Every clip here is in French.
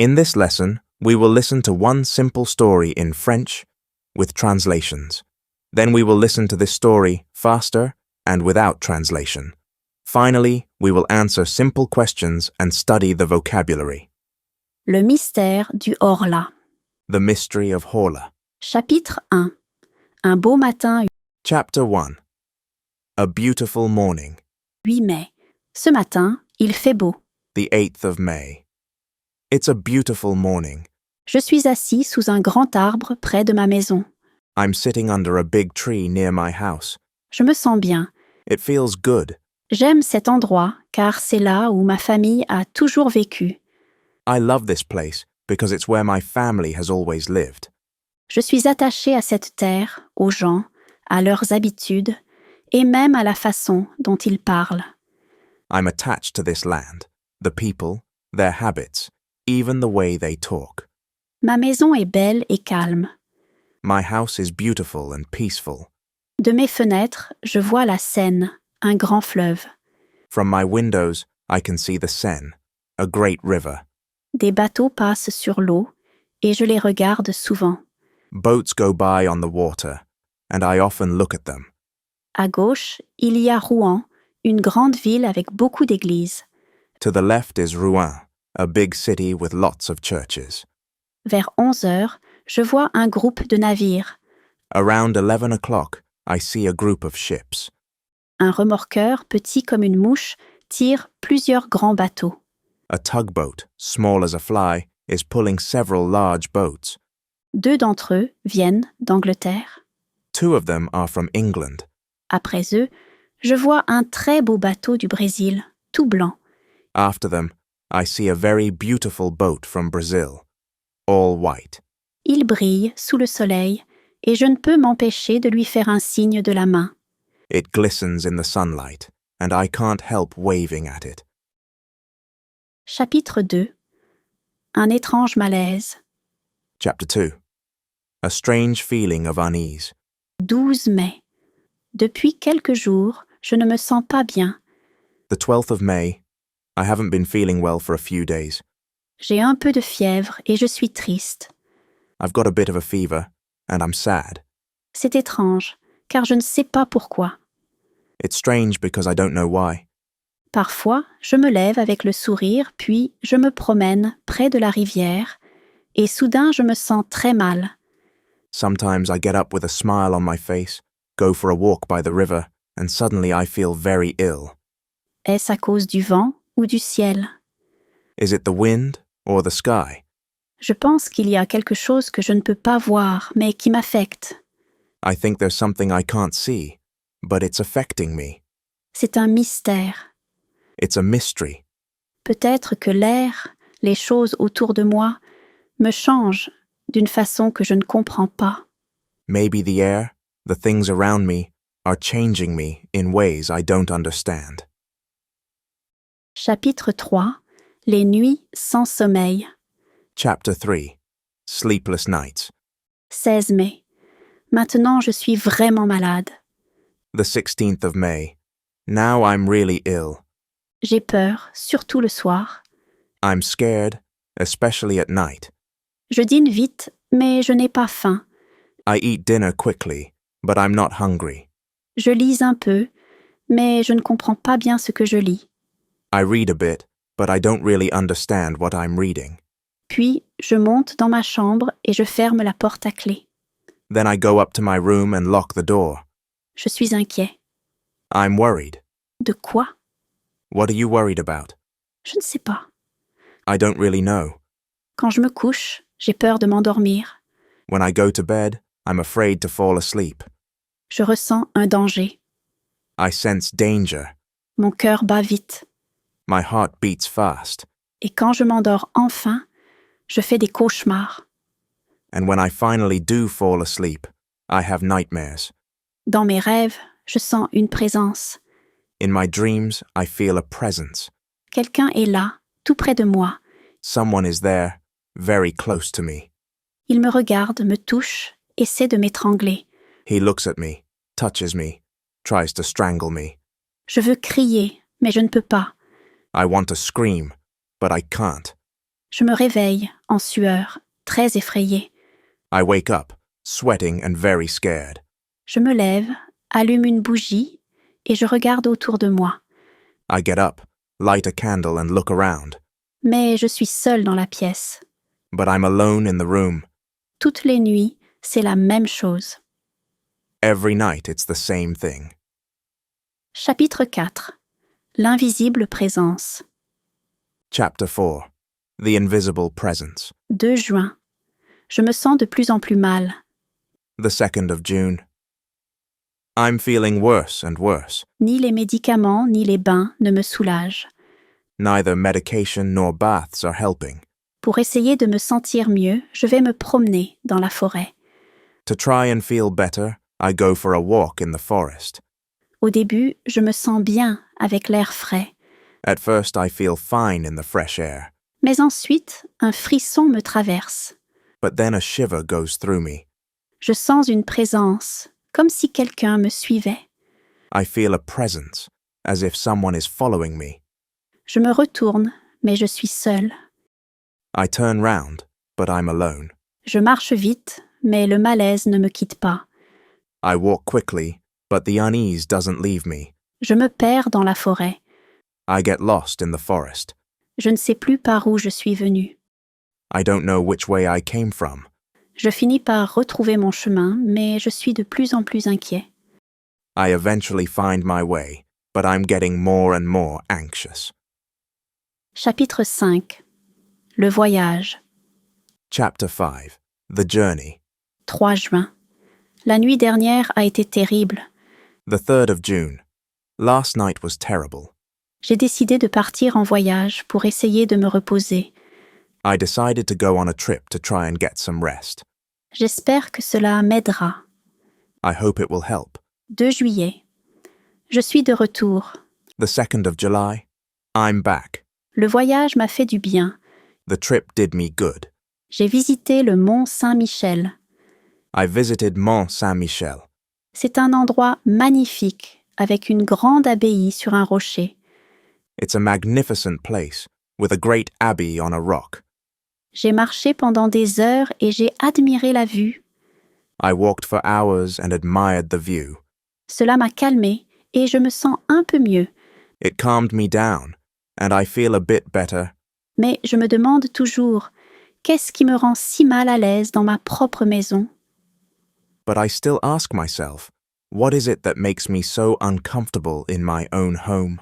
In this lesson, we will listen to one simple story in French with translations. Then we will listen to this story faster and without translation. Finally, we will answer simple questions and study the vocabulary. Le mystère du Horla. The Mystery of Horla. Chapitre 1. Un beau matin, Chapter 1. A beautiful morning, 8 mai. Ce matin, il fait beau. the 8th of May. It's a beautiful morning. Je suis assis sous un grand arbre près de ma maison. I'm sitting under a big tree near my house. Je me sens bien. It feels good. J'aime cet endroit car c'est là où ma famille a toujours vécu. I love this place because it's where my family has always lived. Je suis attachée à cette terre, aux gens, à leurs habitudes et même à la façon dont ils parlent. I'm attached to this land, the people, their habits, even the way they talk. Ma maison est belle et calme. My house is beautiful and peaceful. De mes fenêtres, je vois la Seine, un grand fleuve. From my windows, I can see the Seine, a great river. Des bateaux passent sur l'eau et je les regarde souvent. Boats go by on the water, and I often look at them. À gauche, il y a Rouen, une grande ville avec beaucoup d'églises. To the left is Rouen, a big city with lots of churches. Vers 11 heures, je vois un groupe de navires. Around 11 o'clock, I see a group of ships. Un remorqueur, petit comme une mouche, tire plusieurs grands bateaux. A tugboat, small as a fly, is pulling several large boats. 2 d'entre eux viennent d'Angleterre. 2 of them are from England. Après eux, je vois un très beau bateau du Brésil, tout blanc. After them, I see a very beautiful boat from Brazil, all white. Il brille sous le soleil et je ne peux m'empêcher de lui faire un signe de la main. It glistens in the sunlight, and I can't help waving at it. Chapitre 2. Un étrange malaise. Chapter 2. A strange feeling of unease. 12 mai. Depuis quelques jours, je ne me sens pas bien. The 12th of May. I haven't been feeling well for a few days. J'ai un peu de fièvre et je suis triste. I've got a bit of a fever, and I'm sad. C'est étrange, car je ne sais pas pourquoi. It's strange because I don't know why. Parfois, je me lève avec le sourire, puis je me promène près de la rivière, et soudain je me sens très mal. Sometimes I get up with a smile on my face, go for a walk by the river, and suddenly I feel very ill. Est-ce à cause du vent ou du ciel? Is it the wind or the sky? Je pense qu'il y a quelque chose que je ne peux pas voir, mais qui m'affecte. I think there's something I can't see, but it's affecting me. C'est un mystère. It's a mystery. Peut-être que l'air, les choses autour de moi, me changent d'une façon que je ne comprends pas. Maybe the air, the things around me, are changing me in ways I don't understand. Chapitre 3. Les nuits sans sommeil. Chapter 3. Sleepless Nights. 16 mai. Maintenant, je suis vraiment malade. The 16th of May. Now I'm really ill. J'ai peur, surtout le soir. I'm scared, especially at night. Je dîne vite, mais je n'ai pas faim. I eat dinner quickly, but I'm not hungry. Je lis un peu, mais je ne comprends pas bien ce que je lis. I read a bit, but I don't really understand what I'm reading. Puis, je monte dans ma chambre et je ferme la porte à clé. Then I go up to my room and lock the door. Je suis inquiet. I'm worried. De quoi? What are you worried about? Je ne sais pas. I don't really know. Quand je me couche, j'ai peur de m'endormir. When I go to bed, I'm afraid to fall asleep. Je ressens un danger. I sense danger. Mon cœur bat vite. My heart beats fast. Et quand je m'endors enfin, je fais des cauchemars. And when I finally do fall asleep, I have nightmares. Dans mes rêves, je sens une présence. In my dreams, I feel a presence. Quelqu'un est là, tout près de moi. Someone is there, very close to me. Il me regarde, me touche, essaie de m'étrangler. He looks at me, touches me, tries to strangle me. Je veux crier, mais je ne peux pas. I want to scream, but I can't. Je me réveille, en sueur, très effrayée. I wake up, sweating and very scared. Je me lève, allume une bougie et je regarde autour de moi. I get up, light a candle and look around. Mais je suis seule dans la pièce. But I'm alone in the room. Toutes les nuits, c'est la même chose. Every night it's the same thing. Chapitre 4. L'invisible présence. Chapter 4. The Invisible Presence. 2 juin. Je me sens de plus en plus mal. The 2nd of June. I'm feeling worse and worse. Ni les médicaments ni les bains ne me soulagent. Neither medication nor baths are helping. Pour essayer de me sentir mieux, je vais me promener dans la forêt. To try and feel better, I go for a walk in the forest. Au début, je me sens bien avec l'air frais. At first I feel fine in the fresh air, Mais ensuite, un frisson me traverse. but then a shiver goes through me. Je sens une présence, comme si quelqu'un me suivait. I feel a presence, as if someone is following me. Je me retourne, mais je suis seule. I turn round, but I'm alone. Je marche vite, mais le malaise ne me quitte pas. I walk quickly, but the unease doesn't leave me. Je me perds dans la forêt. I get lost in the forest. Je ne sais plus par où je suis venue. I don't know which way I came from. Je finis par retrouver mon chemin, mais je suis de plus en plus inquiet. I eventually find my way, but I'm getting more and more anxious. Chapitre 5. Le voyage. Chapter 5. The Journey. 3 juin. La nuit dernière a été terrible. The 3rd of June. Last night was terrible. J'ai décidé de partir en voyage pour essayer de me reposer. I decided to go on a trip to try and get some rest. J'espère que cela m'aidera. I hope it will help. 2 juillet. Je suis de retour. The 2nd of July. I'm back. Le voyage m'a fait du bien. The trip did me good. J'ai visité le mont Saint-Michel. I visited Mont Saint-Michel. C'est un endroit magnifique, avec une grande abbaye sur un rocher. It's a magnificent place, with a great abbey on a rock. J'ai marché pendant des heures et j'ai admiré la vue. I walked for hours and admired the view. Cela m'a calmée et je me sens un peu mieux. It calmed me down, and I feel a bit better. Mais je me demande toujours, qu'est-ce qui me rend si mal à l'aise dans ma propre maison? But I still ask myself, what is it that makes me so uncomfortable in my own home?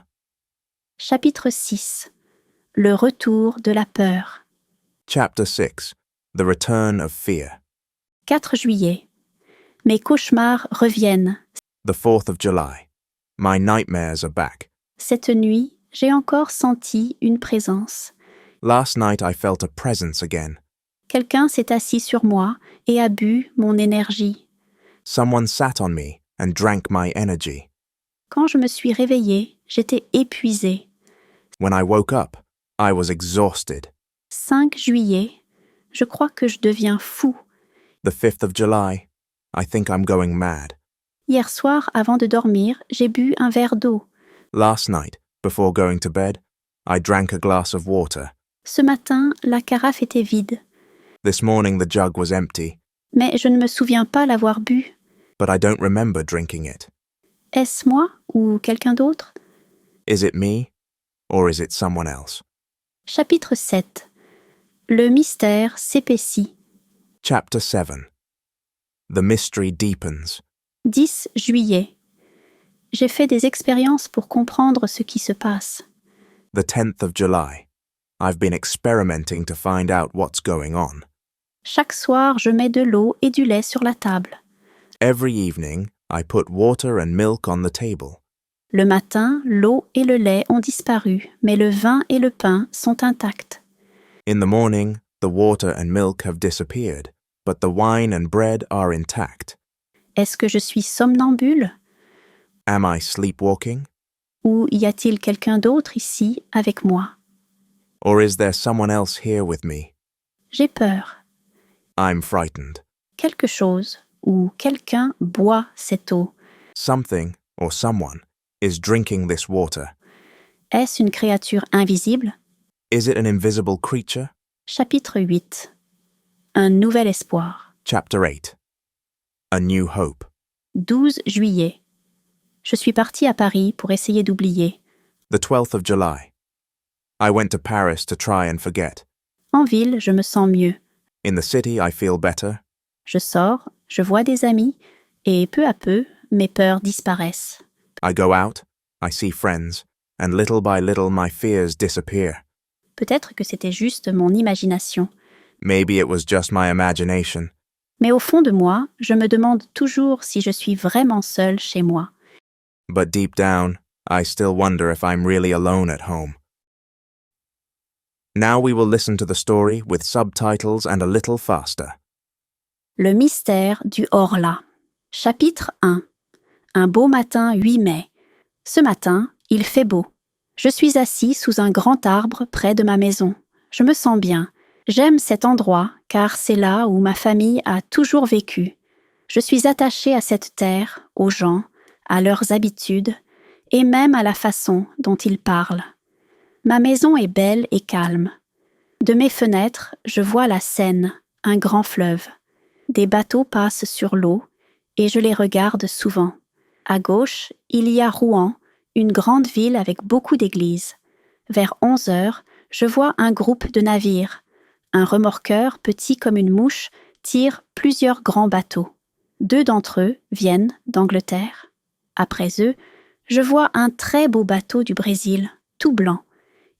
Chapitre 6. Le retour de la peur. Chapter 6. The Return of Fear. 4 juillet. Mes cauchemars reviennent. The 4th of July. My nightmares are back. Cette nuit, j'ai encore senti une présence. Last night I felt a presence again. Quelqu'un s'est assis sur moi et a bu mon énergie. Someone sat on me and drank my energy. Quand je me suis réveillée, j'étais épuisée. When I woke up, I was exhausted. 5 juillet. Je crois que je deviens fou. The 5th of July. I think I'm going mad. Hier soir, avant de dormir, j'ai bu un verre d'eau. Last night, before going to bed, I drank a glass of water. Ce matin, la carafe était vide. This morning the jug was empty, Mais je ne me souviens pas l'avoir bu. but I don't remember drinking it. Est-ce moi ou quelqu'un d'autre? Is it me, or is it someone else? Chapitre 7. Le mystère s'épaissit. Chapter 7. The mystery deepens. 10 juillet. J'ai fait des expériences pour comprendre ce qui se passe. The 10th of July. I've been experimenting to find out what's going on. Chaque soir, je mets de l'eau et du lait sur la table. Every evening, I put water and milk on the table. Le matin, l'eau et le lait ont disparu, mais le vin et le pain sont intacts. In the morning, the water and milk have disappeared, but the wine and bread are intact. Est-ce que je suis somnambule? Am I sleepwalking? Ou y a-t-il quelqu'un d'autre ici avec moi? Or is there someone else here with me? J'ai peur. I'm frightened. Quelque chose ou quelqu'un boit cette eau. Something, or someone, is drinking this water. Est-ce une créature invisible? Is it an invisible creature? Chapitre 8. Un nouvel espoir. Chapter 8. A New Hope. 12 juillet. Je suis partie à Paris pour essayer d'oublier. The 12th of July. I went to Paris to try and forget. En ville, je me sens mieux. In the city, I feel better. Je sors, je vois des amis, et peu à peu, mes peurs disparaissent. I go out, I see friends, and little by little my fears disappear. Peut-être que c'était juste mon imagination. Maybe it was just my imagination. Mais au fond de moi, je me demande toujours si je suis vraiment seule chez moi. But deep down, I still wonder if I'm really alone at home. Now we will listen to the story with subtitles and a little faster. Le mystère du Horla. Chapitre 1. Un beau matin 8 mai. Ce matin, il fait beau. Je suis assis sous un grand arbre près de ma maison. Je me sens bien. J'aime cet endroit car c'est là où ma famille a toujours vécu. Je suis attachée à cette terre, aux gens, à leurs habitudes et même à la façon dont ils parlent. Ma maison est belle et calme. De mes fenêtres, je vois la Seine, un grand fleuve. Des bateaux passent sur l'eau et je les regarde souvent. À gauche, il y a Rouen, une grande ville avec beaucoup d'églises. Vers 11 heures, je vois un groupe de navires. Un remorqueur, petit comme une mouche, tire plusieurs grands bateaux. 2 d'entre eux viennent d'Angleterre. Après eux, je vois un très beau bateau du Brésil, tout blanc.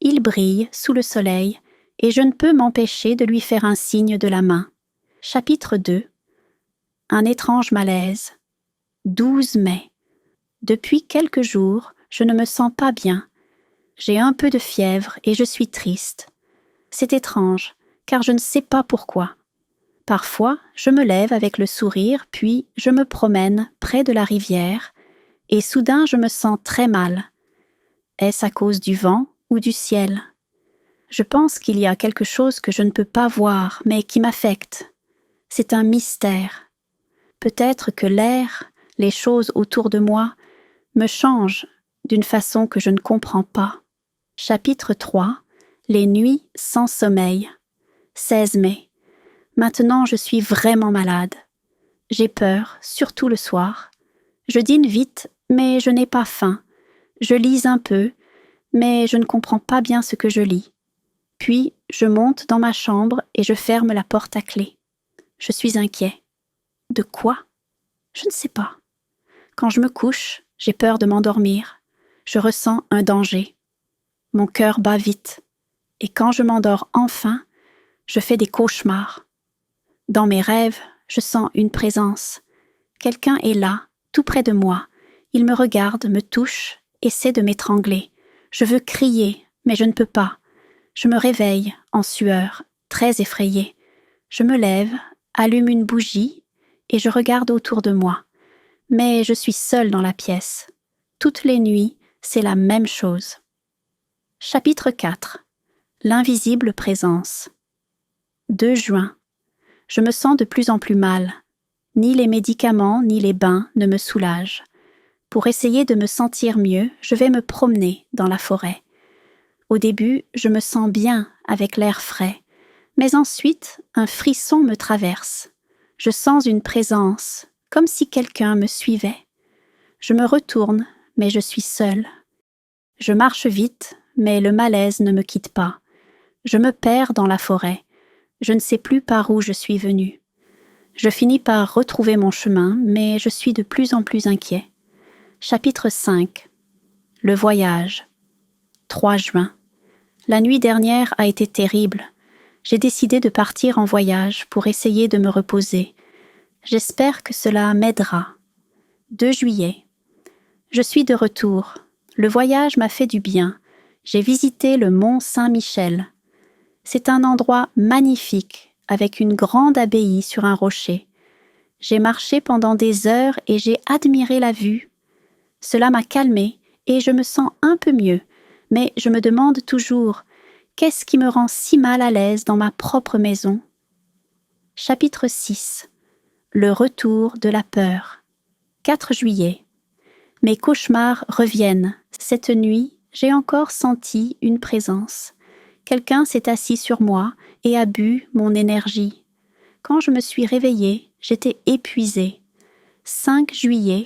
Il brille sous le soleil et je ne peux m'empêcher de lui faire un signe de la main. Chapitre 2. Un étrange malaise. 12 mai. Depuis quelques jours, je ne me sens pas bien. J'ai un peu de fièvre et je suis triste. C'est étrange, car je ne sais pas pourquoi. Parfois, je me lève avec le sourire, puis je me promène près de la rivière, et soudain je me sens très mal. Est-ce à cause du vent ou du ciel? Je pense qu'il y a quelque chose que je ne peux pas voir, mais qui m'affecte. C'est un mystère. Peut-être que l'air, les choses autour de moi, me changent d'une façon que je ne comprends pas. Chapitre 3. Les nuits sans sommeil. 16 mai. Maintenant, je suis vraiment malade. J'ai peur, surtout le soir. Je dîne vite, mais je n'ai pas faim. Je lis un peu, mais je ne comprends pas bien ce que je lis. Puis, je monte dans ma chambre et je ferme la porte à clé. Je suis inquiet. De quoi? Je ne sais pas. Quand je me couche, j'ai peur de m'endormir. Je ressens un danger. Mon cœur bat vite. Et quand je m'endors enfin, je fais des cauchemars. Dans mes rêves, je sens une présence. Quelqu'un est là, tout près de moi. Il me regarde, me touche, essaie de m'étrangler. Je veux crier, mais je ne peux pas. Je me réveille, en sueur, très effrayée. Je me lève, allume une bougie et je regarde autour de moi. Mais je suis seule dans la pièce. Toutes les nuits, c'est la même chose. Chapitre 4. L'invisible présence. 2 juin. Je me sens de plus en plus mal. Ni les médicaments ni les bains ne me soulagent. Pour essayer de me sentir mieux, je vais me promener dans la forêt. Au début, je me sens bien avec l'air frais, mais ensuite, un frisson me traverse. Je sens une présence, comme si quelqu'un me suivait. Je me retourne, mais je suis seule. Je marche vite, mais le malaise ne me quitte pas. Je me perds dans la forêt. Je ne sais plus par où je suis venue. Je finis par retrouver mon chemin, mais je suis de plus en plus inquiet. Chapitre 5. Le voyage. 3 juin. La nuit dernière a été terrible. J'ai décidé de partir en voyage pour essayer de me reposer. J'espère que cela m'aidera. 2 juillet. Je suis de retour. Le voyage m'a fait du bien. J'ai visité le mont Saint-Michel. C'est un endroit magnifique, avec une grande abbaye sur un rocher. J'ai marché pendant des heures et j'ai admiré la vue. Cela m'a calmée et je me sens un peu mieux, mais je me demande toujours, qu'est-ce qui me rend si mal à l'aise dans ma propre maison? Chapitre 6. Le retour de la peur. 4 juillet. Mes cauchemars reviennent. Cette nuit, j'ai encore senti une présence. Quelqu'un s'est assis sur moi et a bu mon énergie. Quand je me suis réveillée, j'étais épuisée. 5 juillet,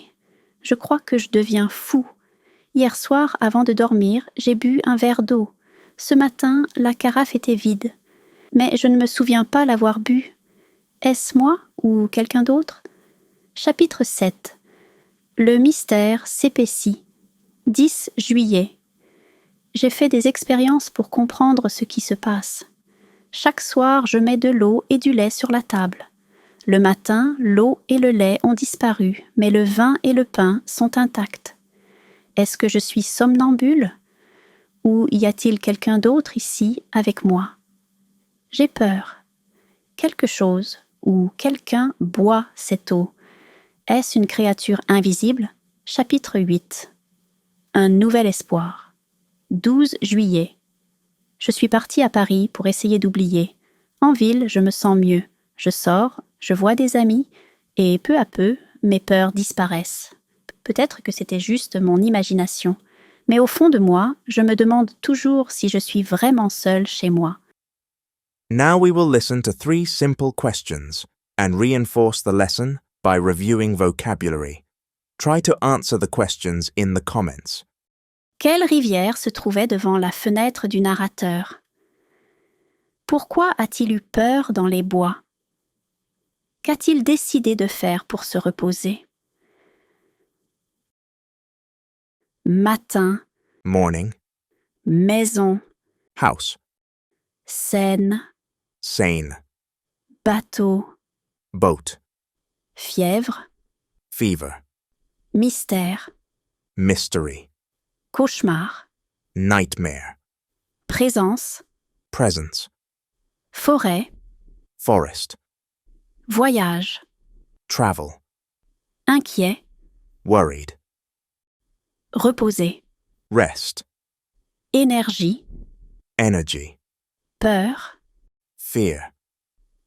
je crois que je deviens fou. Hier soir, avant de dormir, j'ai bu un verre d'eau. Ce matin, la carafe était vide. Mais je ne me souviens pas l'avoir bu. Est-ce moi ou quelqu'un d'autre? Chapitre 7. Le mystère s'épaissit. 10 juillet. J'ai fait des expériences pour comprendre ce qui se passe. Chaque soir, je mets de l'eau et du lait sur la table. Le matin, l'eau et le lait ont disparu, mais le vin et le pain sont intacts. Est-ce que je suis somnambule? Ou y a-t-il quelqu'un d'autre ici avec moi? J'ai peur. Quelque chose ou quelqu'un boit cette eau. Est-ce une créature invisible? Chapitre 8. Un nouvel espoir. 12 juillet. Je suis partie à Paris pour essayer d'oublier. En ville, je me sens mieux. Je sors, je vois des amis, et peu à peu, mes peurs disparaissent. Peut-être que c'était juste mon imagination, mais au fond de moi, je me demande toujours si je suis vraiment seule chez moi. Now we will listen to 3 simple questions and reinforce the lesson by reviewing vocabulary. Try to answer the questions in the comments. Quelle rivière se trouvait devant la fenêtre du narrateur? Pourquoi a-t-il eu peur dans les bois? Qu'a-t-il décidé de faire pour se reposer? Matin, Morning, maison, house, scène, sane, bateau, boat, fièvre, fever, mystère, mystery, cauchemar, nightmare, présence, presence, forêt, forest, voyage, travel, inquiet, worried, reposer, rest, énergie, energy, peur, fear,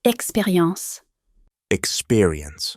expérience. experience,